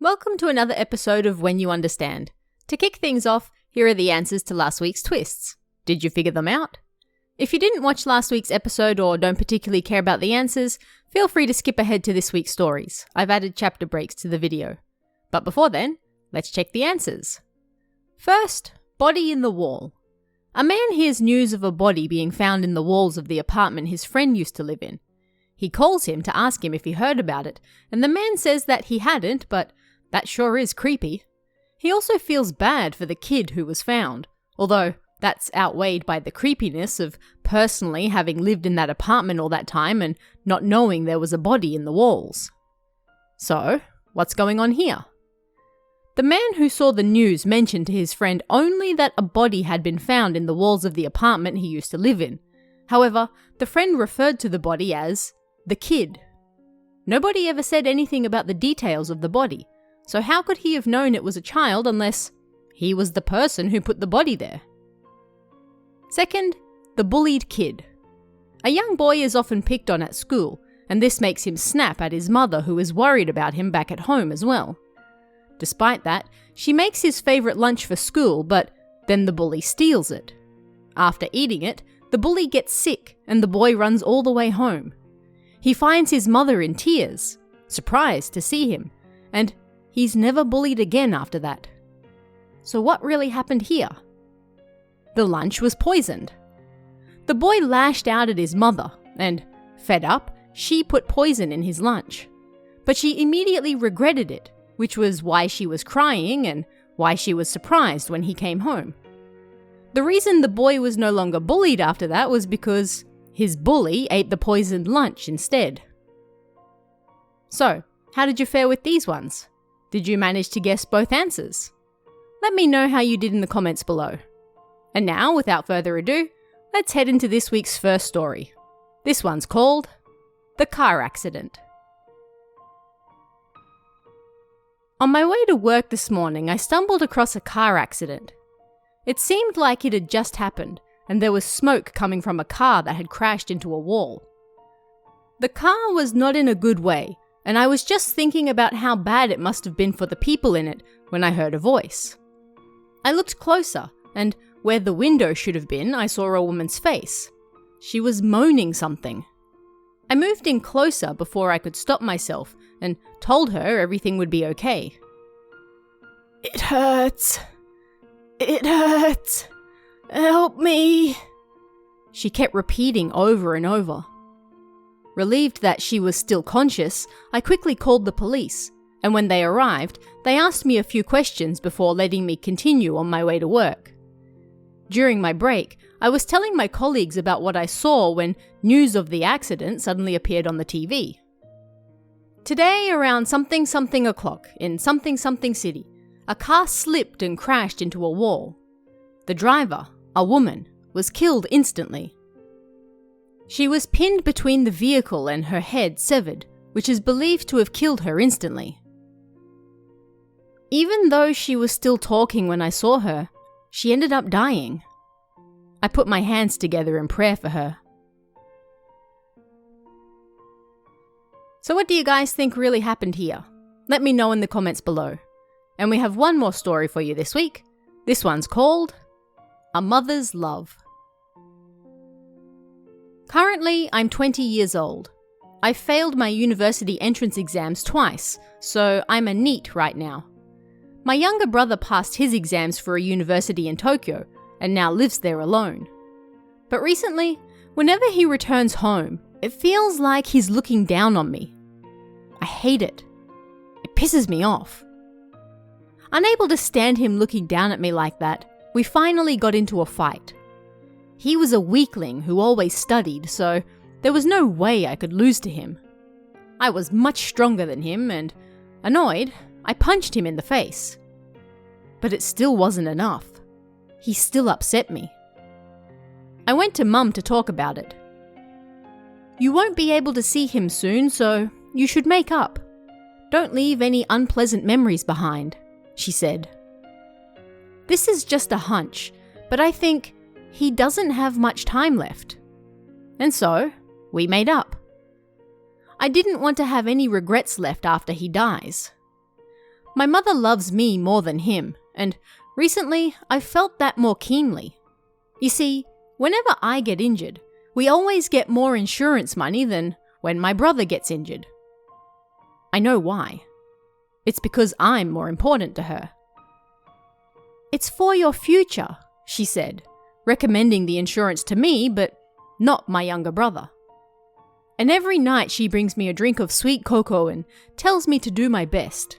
Welcome to another episode of When You Understand. To kick things off, here are the answers to last week's twists. Did you figure them out? If you didn't watch last week's episode or don't particularly care about the answers, feel free to skip ahead to this week's stories. I've added chapter breaks to the video. But before then, let's check the answers. First, body in the wall. A man hears news of a body being found in the walls of the apartment his friend used to live in. He calls him to ask him if he heard about it, and the man says that he hadn't, but that sure is creepy. He also feels bad for the kid who was found, although that's outweighed by the creepiness of personally having lived in that apartment all that time and not knowing there was a body in the walls. So, what's going on here? The man who saw the news mentioned to his friend only that a body had been found in the walls of the apartment he used to live in. However, the friend referred to the body as the kid. Nobody ever said anything about the details of the body. So how could he have known it was a child unless he was the person who put the body there? Second, the bullied kid. A young boy is often picked on at school, and this makes him snap at his mother who is worried about him back at home as well. Despite that, she makes his favourite lunch for school, but then the bully steals it. After eating it, the bully gets sick and the boy runs all the way home. He finds his mother in tears, surprised to see him, and he's never bullied again after that. So what really happened here? The lunch was poisoned. The boy lashed out at his mother, and, fed up, she put poison in his lunch. But she immediately regretted it, which was why she was crying and why she was surprised when he came home. The reason the boy was no longer bullied after that was because his bully ate the poisoned lunch instead. So, how did you fare with these ones? Did you manage to guess both answers? Let me know how you did in the comments below. And now, without further ado, let's head into this week's first story. This one's called The Car Accident. On my way to work this morning, I stumbled across a car accident. It seemed like it had just happened, and there was smoke coming from a car that had crashed into a wall. The car was not in a good way, and I was just thinking about how bad it must have been for the people in it when I heard a voice. I looked closer, and where the window should have been, I saw a woman's face. She was moaning something. I moved in closer before I could stop myself and told her everything would be okay. "It hurts. It hurts. Help me," she kept repeating over and over. Relieved that she was still conscious, I quickly called the police, and when they arrived, they asked me a few questions before letting me continue on my way to work. During my break, I was telling my colleagues about what I saw when news of the accident suddenly appeared on the TV. Today, around something o'clock in something city, a car slipped and crashed into a wall. The driver, a woman, was killed instantly. She was pinned between the vehicle and her head severed, which is believed to have killed her instantly. Even though she was still talking when I saw her, she ended up dying. I put my hands together in prayer for her. So what do you guys think really happened here? Let me know in the comments below. And we have one more story for you this week. This one's called A Mother's Love. Currently, I'm 20 years old. I failed my university entrance exams twice, so I'm a NEET right now. My younger brother passed his exams for a university in Tokyo and now lives there alone. But recently, whenever he returns home, it feels like he's looking down on me. I hate it. It pisses me off. Unable to stand him looking down at me like that, we finally got into a fight. He was a weakling who always studied, so there was no way I could lose to him. I was much stronger than him and, annoyed, I punched him in the face. But it still wasn't enough. He still upset me. I went to Mum to talk about it. "You won't be able to see him soon, so you should make up. Don't leave any unpleasant memories behind," she said. This is just a hunch, but I think he doesn't have much time left. And so, we made up. I didn't want to have any regrets left after he dies. My mother loves me more than him, and recently I've felt that more keenly. You see, whenever I get injured, we always get more insurance money than when my brother gets injured. I know why. It's because I'm more important to her. It's for your future, she said, recommending the insurance to me, but not my younger brother. And every night she brings me a drink of sweet cocoa and tells me to do my best.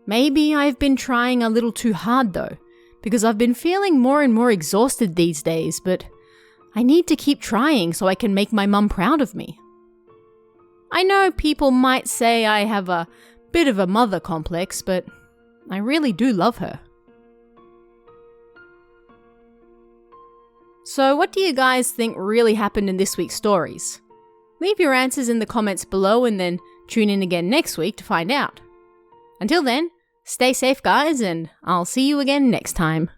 Maybe I've been trying a little too hard though, because I've been feeling more and more exhausted these days, but I need to keep trying so I can make my mum proud of me. I know people might say I have a bit of a mother complex, but I really do love her. So what do you guys think really happened in this week's stories? Leave your answers in the comments below and then tune in again next week to find out. Until then, stay safe guys, and I'll see you again next time.